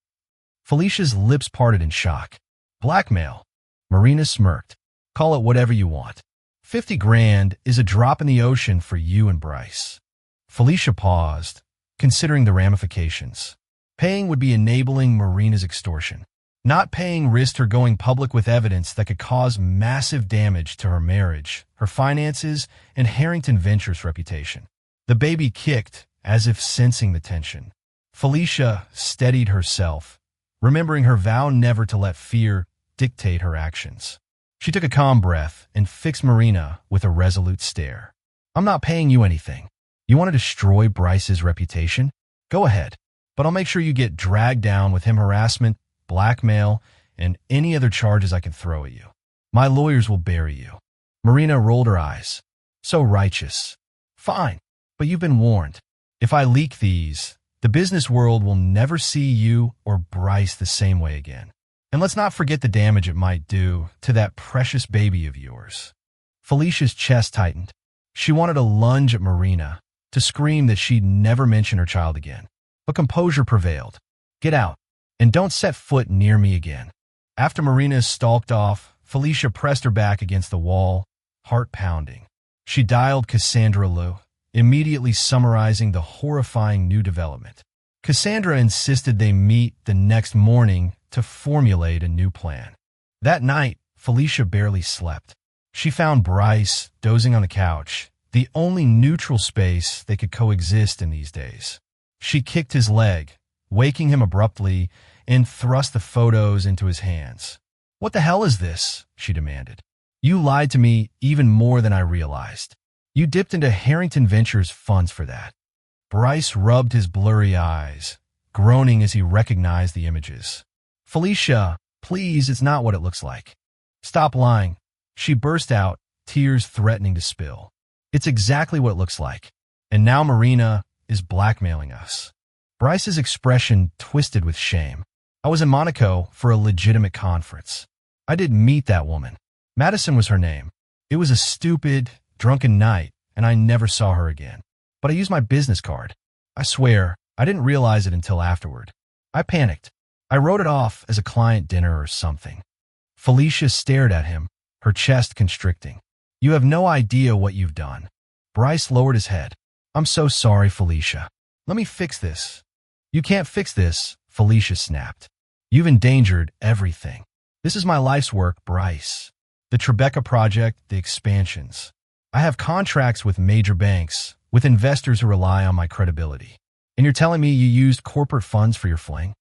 Speaker 1: Felicia's lips parted in shock. "Blackmail?" Marina smirked. "Call it whatever you want. 50 grand is a drop in the ocean for you and Bryce." Felicia paused, considering the ramifications. Paying would be enabling Marina's extortion. Not paying risked her going public with evidence that could cause massive damage to her marriage, her finances, and Harrington Ventures' reputation. The baby kicked, as if sensing the tension. Felicia steadied herself, remembering her vow never to let fear dictate her actions. She took a calm breath and fixed Marina with a resolute stare. "I'm not paying you anything. You want to destroy Bryce's reputation? Go ahead, but I'll make sure you get dragged down with him harassment, blackmail, and any other charges I can throw at you. My lawyers will bury you." Marina rolled her eyes. "So righteous. Fine, but you've been warned. If I leak these, the business world will never see you or Bryce the same way again. And let's not forget the damage it might do to that precious baby of yours." Felicia's chest tightened. She wanted to lunge at Marina, to scream that she'd never mention her child again. But composure prevailed. Get out, and don't set foot near me again. After Marina stalked off, Felicia pressed her back against the wall, heart pounding. She dialed Cassandra Lou, immediately summarizing the horrifying new development. Cassandra insisted they meet the next morning to formulate a new plan. That night, Felicia barely slept. She found Bryce dozing on the couch, the only neutral space they could coexist in these days. She kicked his leg, waking him abruptly, and thrust the photos into his hands. "What the hell is this?" she demanded. "You lied to me even more than I realized. You dipped into Harrington Ventures funds for that." Bryce rubbed his blurry eyes, groaning as he recognized the images. "Felicia, please, it's not what it looks like." "Stop lying." She burst out, tears threatening to spill. "It's exactly what it looks like. And now Marina is blackmailing us." Bryce's expression twisted with shame. "I was in Monaco for a legitimate conference. I didn't meet that woman. Madison was her name. It was a stupid, drunken night, and I never saw her again. But I used my business card. I swear, I didn't realize it until afterward. I panicked. I wrote it off as a client dinner or something." Felicia stared at him, her chest constricting. "You have no idea what you've done." Bryce lowered his head. "I'm so sorry, Felicia. Let me fix this." "You can't fix this," Felicia snapped. "You've endangered everything. This is my life's work, Bryce. The Tribeca project, the expansions. I have contracts with major banks, with investors who rely on my credibility. And you're telling me you used corporate funds for your fling?"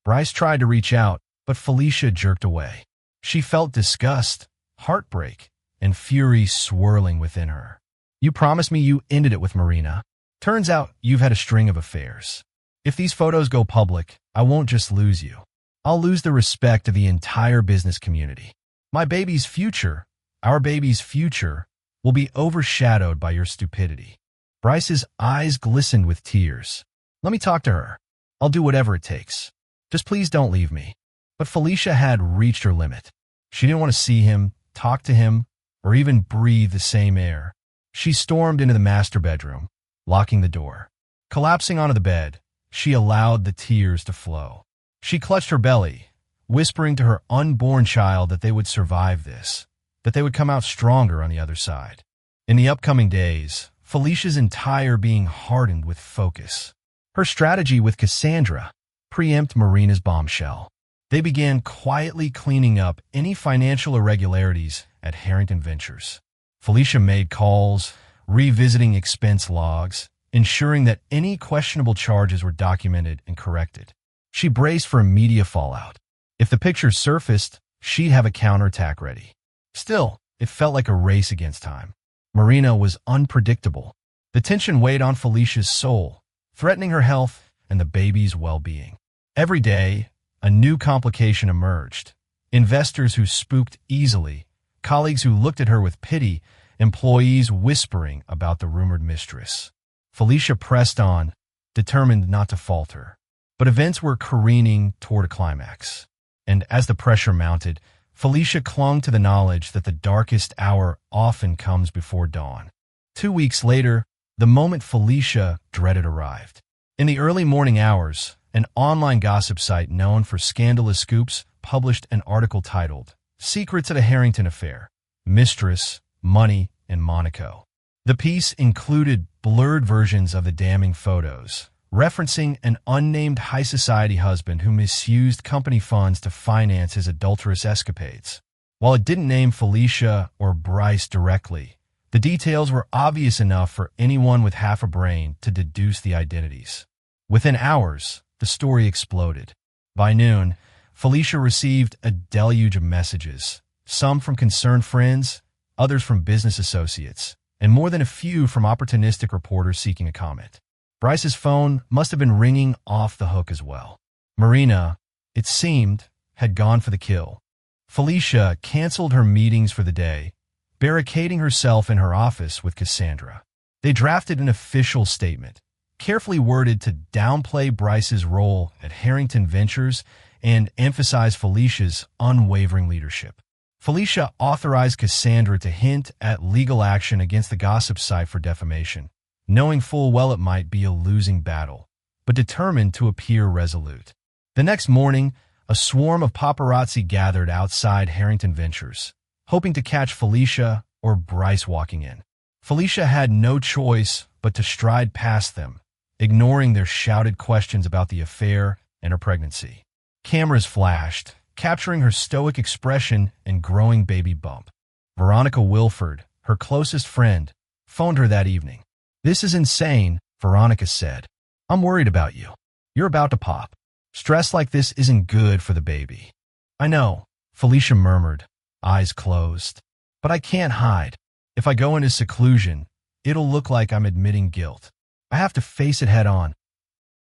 Speaker 1: Bryce tried to reach out, but Felicia jerked away. She felt disgust, heartbreak, and fury swirling within her. "You promised me you ended it with Marina. Turns out you've had a string of affairs. If these photos go public, I won't just lose you. I'll lose the respect of the entire business community. My baby's future, our baby's future, will be overshadowed by your stupidity." Bryce's eyes glistened with tears. "Let me talk to her. I'll do whatever it takes. Just please don't leave me." But Felicia had reached her limit. She didn't want to see him, talk to him, or even breathe the same air. She stormed into the master bedroom, locking the door. Collapsing onto the bed, she allowed the tears to flow. She clutched her belly, whispering to her unborn child that they would survive this, that they would come out stronger on the other side. In the upcoming days, Felicia's entire being hardened with focus. Her strategy with Cassandra: preempt Marina's bombshell. They began quietly cleaning up any financial irregularities at Harrington Ventures. Felicia made calls, revisiting expense logs, ensuring that any questionable charges were documented and corrected. She braced for immediate fallout. If the pictures surfaced, she'd have a counterattack ready. Still, it felt like a race against time. Marina was unpredictable. The tension weighed on Felicia's soul, threatening her health and the baby's well-being. Every day, a new complication emerged. Investors who spooked easily, colleagues who looked at her with pity, employees whispering about the rumored mistress. Felicia pressed on, determined not to falter. But events were careening toward a climax. And as the pressure mounted, Felicia clung to the knowledge that the darkest hour often comes before dawn. 2 weeks later, the moment Felicia dreaded arrived. In the early morning hours, an online gossip site known for scandalous scoops published an article titled, "Secrets of the Harrington Affair, Mistress, Money, and Monaco." The piece included blurred versions of the damning photos, referencing an unnamed high society husband who misused company funds to finance his adulterous escapades. While it didn't name Felicia or Bryce directly, the details were obvious enough for anyone with half a brain to deduce the identities. Within hours, the story exploded. By noon, Felicia received a deluge of messages, some from concerned friends, others from business associates, and more than a few from opportunistic reporters seeking a comment. Bryce's phone must have been ringing off the hook as well. Marina, it seemed, had gone for the kill. Felicia canceled her meetings for the day, barricading herself in her office with Cassandra. They drafted an official statement, carefully worded to downplay Bryce's role at Harrington Ventures and emphasize Felicia's unwavering leadership. Felicia authorized Cassandra to hint at legal action against the gossip site for defamation, knowing full well it might be a losing battle, but determined to appear resolute. The next morning, a swarm of paparazzi gathered outside Harrington Ventures, hoping to catch Felicia or Bryce walking in. Felicia had no choice but to stride past them, ignoring their shouted questions about the affair and her pregnancy. Cameras flashed, capturing her stoic expression and growing baby bump. Veronica Wilford, her closest friend, phoned her that evening. "This is insane," Veronica said. "I'm worried about you. You're about to pop. Stress like this isn't good for the baby." "I know," Felicia murmured, eyes closed. "But I can't hide. If I go into seclusion, it'll look like I'm admitting guilt. I have to face it head on."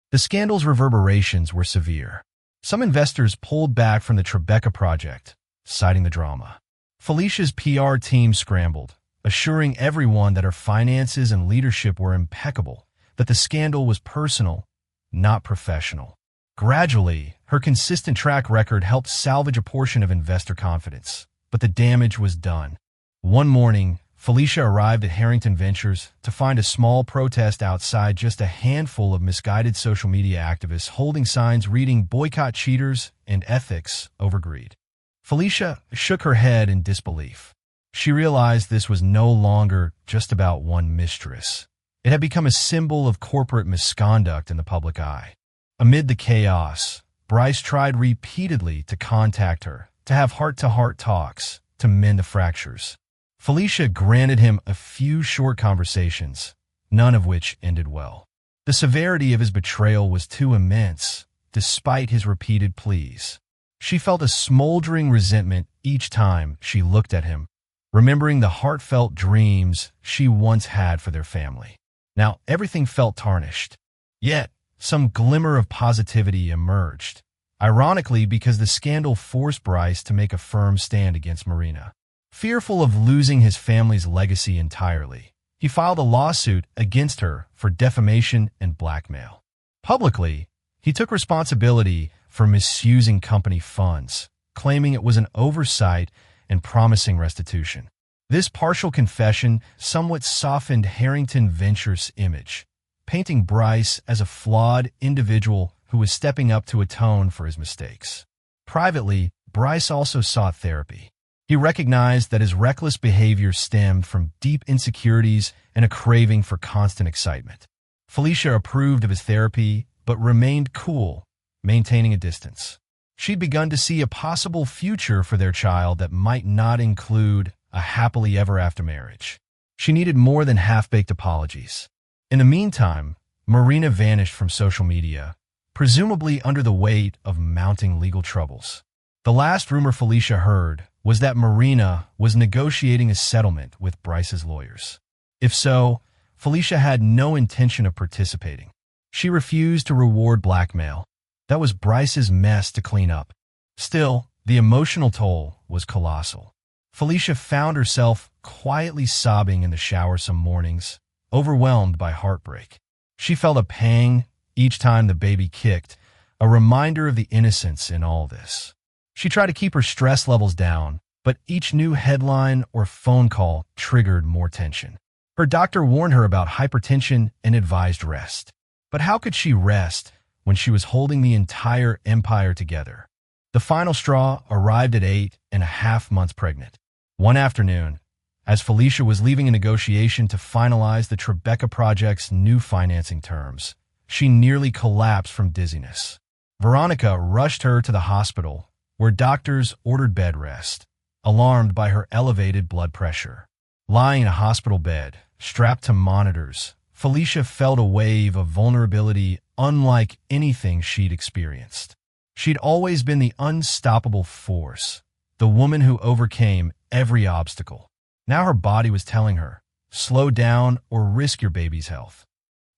Speaker 1: The scandal's reverberations were severe. Some investors pulled back from the Tribeca project, citing the drama. Felicia's PR team scrambled, assuring everyone that her finances and leadership were impeccable, that the scandal was personal, not professional. Gradually, her consistent track record helped salvage a portion of investor confidence, but the damage was done. One morning, Felicia arrived at Harrington Ventures to find a small protest outside, just a handful of misguided social media activists holding signs reading "Boycott cheaters" and "Ethics over greed." Felicia shook her head in disbelief. She realized this was no longer just about one mistress. It had become a symbol of corporate misconduct in the public eye. Amid the chaos, Bryce tried repeatedly to contact her, to have heart-to-heart talks, to mend the fractures. Felicia granted him a few short conversations, none of which ended well. The severity of his betrayal was too immense, despite his repeated pleas. She felt a smoldering resentment each time she looked at him, remembering the heartfelt dreams she once had for their family. Now everything felt tarnished. Yet, some glimmer of positivity emerged, ironically because the scandal forced Bryce to make a firm stand against Marina. Fearful of losing his family's legacy entirely, he filed a lawsuit against her for defamation and blackmail. Publicly, he took responsibility for misusing company funds, claiming it was an oversight and promising restitution. This partial confession somewhat softened Harrington Ventures' image, painting Bryce as a flawed individual who was stepping up to atone for his mistakes. Privately, Bryce also sought therapy. He recognized that his reckless behavior stemmed from deep insecurities and a craving for constant excitement. Felicia approved of his therapy, but remained cool, maintaining a distance. She'd begun to see a possible future for their child that might not include a happily ever after marriage. She needed more than half-baked apologies. In the meantime, Marina vanished from social media, presumably under the weight of mounting legal troubles. The last rumor Felicia heard was that Marina was negotiating a settlement with Bryce's lawyers. If so, Felicia had no intention of participating. She refused to reward blackmail. That was Bryce's mess to clean up. Still, the emotional toll was colossal. Felicia found herself quietly sobbing in the shower some mornings, overwhelmed by heartbreak. She felt a pang each time the baby kicked, a reminder of the innocence in all this. She tried to keep her stress levels down, but each new headline or phone call triggered more tension. Her doctor warned her about hypertension and advised rest. But how could she rest when she was holding the entire empire together? The final straw arrived at 8.5 months pregnant. One afternoon, as Felicia was leaving a negotiation to finalize the Tribeca project's new financing terms, she nearly collapsed from dizziness. Veronica rushed her to the hospital, where doctors ordered bed rest, alarmed by her elevated blood pressure. Lying in a hospital bed, strapped to monitors, Felicia felt a wave of vulnerability unlike anything she'd experienced. She'd always been the unstoppable force, the woman who overcame every obstacle. Now her body was telling her, slow down or risk your baby's health.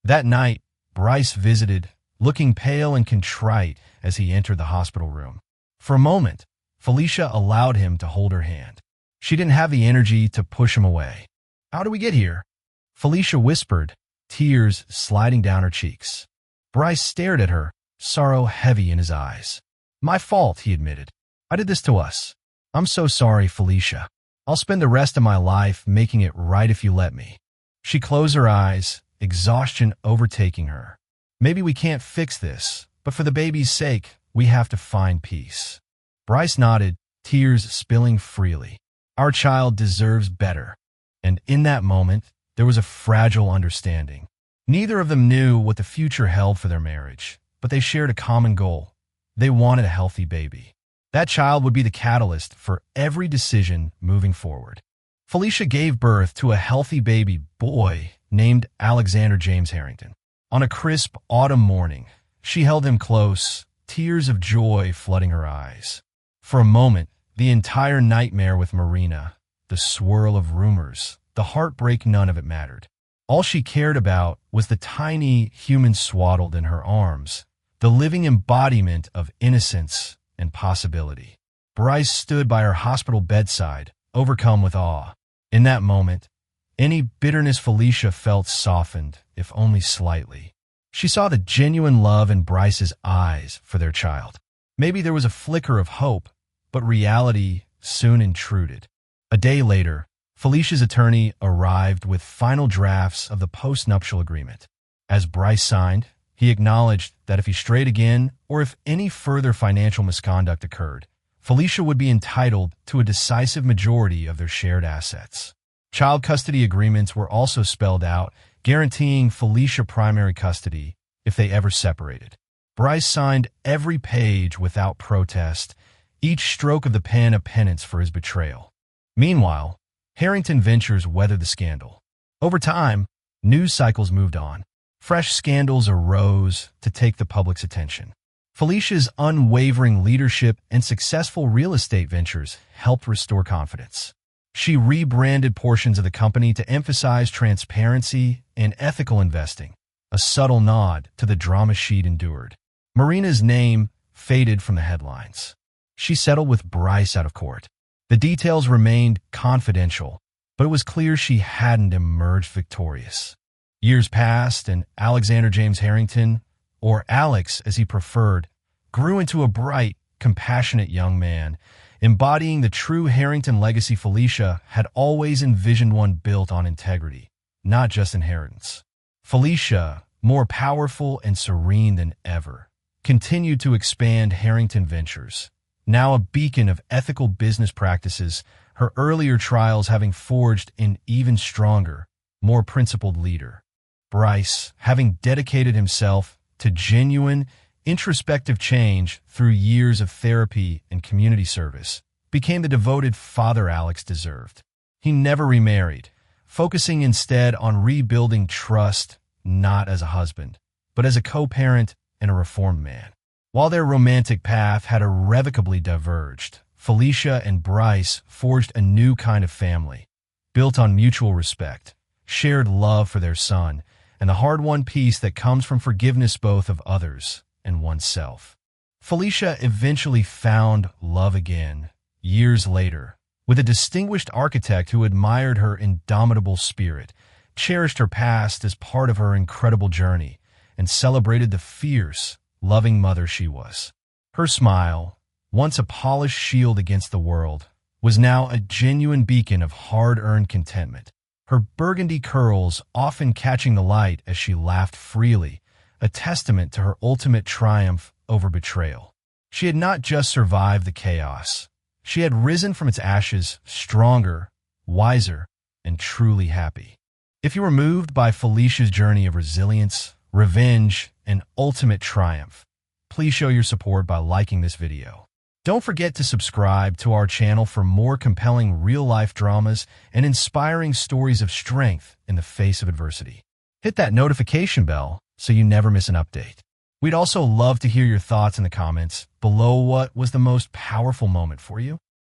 Speaker 1: That night, Bryce visited, looking pale and contrite as he entered the hospital room. For a moment, Felicia allowed him to hold her hand. She didn't have the energy to push him away. "How did we get here?" Felicia whispered, tears sliding down her cheeks. Bryce stared at her, sorrow heavy in his eyes. "My fault," he admitted. "I did this to us. I'm so sorry, Felicia. I'll spend the rest of my life making it right if you let me. She closed her eyes, exhaustion overtaking her. Maybe we can't fix this, but for the baby's sake, we have to find peace. Bryce nodded, tears spilling freely. Our child deserves better. And in that moment, there was a fragile understanding. Neither of them knew what the future held for their marriage, but they shared a common goal. They wanted a healthy baby. That child would be the catalyst for every decision moving forward. Felicia gave birth to a healthy baby boy named Alexander James Harrington. On a crisp autumn morning, she held him close, tears of joy flooding her eyes. For a moment, the entire nightmare with Marina, the swirl of rumors, the heartbreak, none of it mattered. All she cared about was the tiny human swaddled in her arms, the living embodiment of innocence and possibility. Bryce stood by her hospital bedside, overcome with awe. In that moment, any bitterness Felicia felt softened, if only slightly. She saw the genuine love in Bryce's eyes for their child. Maybe there was a flicker of hope, but reality soon intruded. A day later, Felicia's attorney arrived with final drafts of the postnuptial agreement. As Bryce signed, he acknowledged that if he strayed again or if any further financial misconduct occurred, Felicia would be entitled to a decisive majority of their shared assets. Child custody agreements were also spelled out, guaranteeing Felicia primary custody if they ever separated. Bryce signed every page without protest, each stroke of the pen a penance for his betrayal. Meanwhile, Harrington Ventures weathered the scandal. Over time, news cycles moved on. Fresh scandals arose to take the public's attention. Felicia's unwavering leadership and successful real estate ventures helped restore confidence. She rebranded portions of the company to emphasize transparency and ethical investing, a subtle nod to the drama she'd endured. Marina's name faded from the headlines. She settled with Bryce out of court. The details remained confidential, but it was clear she hadn't emerged victorious. Years passed, and Alexander James Harrington, or Alex as he preferred, grew into a bright, compassionate young man, embodying the true Harrington legacy Felicia had always envisioned, one built on integrity, not just inheritance. Felicia, more powerful and serene than ever, continued to expand Harrington Ventures, now a beacon of ethical business practices, her earlier trials having forged an even stronger, more principled leader. Bryce, having dedicated himself to genuine, introspective change through years of therapy and community service, became the devoted father Alex deserved. He never remarried, focusing instead on rebuilding trust, not as a husband, but as a co-parent and a reformed man. While their romantic path had irrevocably diverged, Felicia and Bryce forged a new kind of family, built on mutual respect, shared love for their son, and the hard-won peace that comes from forgiveness both of others and oneself. Felicia eventually found love again, years later, with a distinguished architect who admired her indomitable spirit, cherished her past as part of her incredible journey, and celebrated the fierce, loving mother she was. Her smile, once a polished shield against the world, was now a genuine beacon of hard-earned contentment. Her burgundy curls often catching the light as she laughed freely, a testament to her ultimate triumph over betrayal. She had not just survived the chaos. She had risen from its ashes stronger, wiser, and truly happy. If you were moved by Felicia's journey of resilience, revenge, and ultimate triumph, please show your support by liking this video. Don't forget to subscribe to our channel for more compelling real-life dramas and inspiring stories of strength in the face of adversity. Hit that notification bell so you never miss an update. We'd also love to hear your thoughts in the comments below. What was the most powerful moment for you?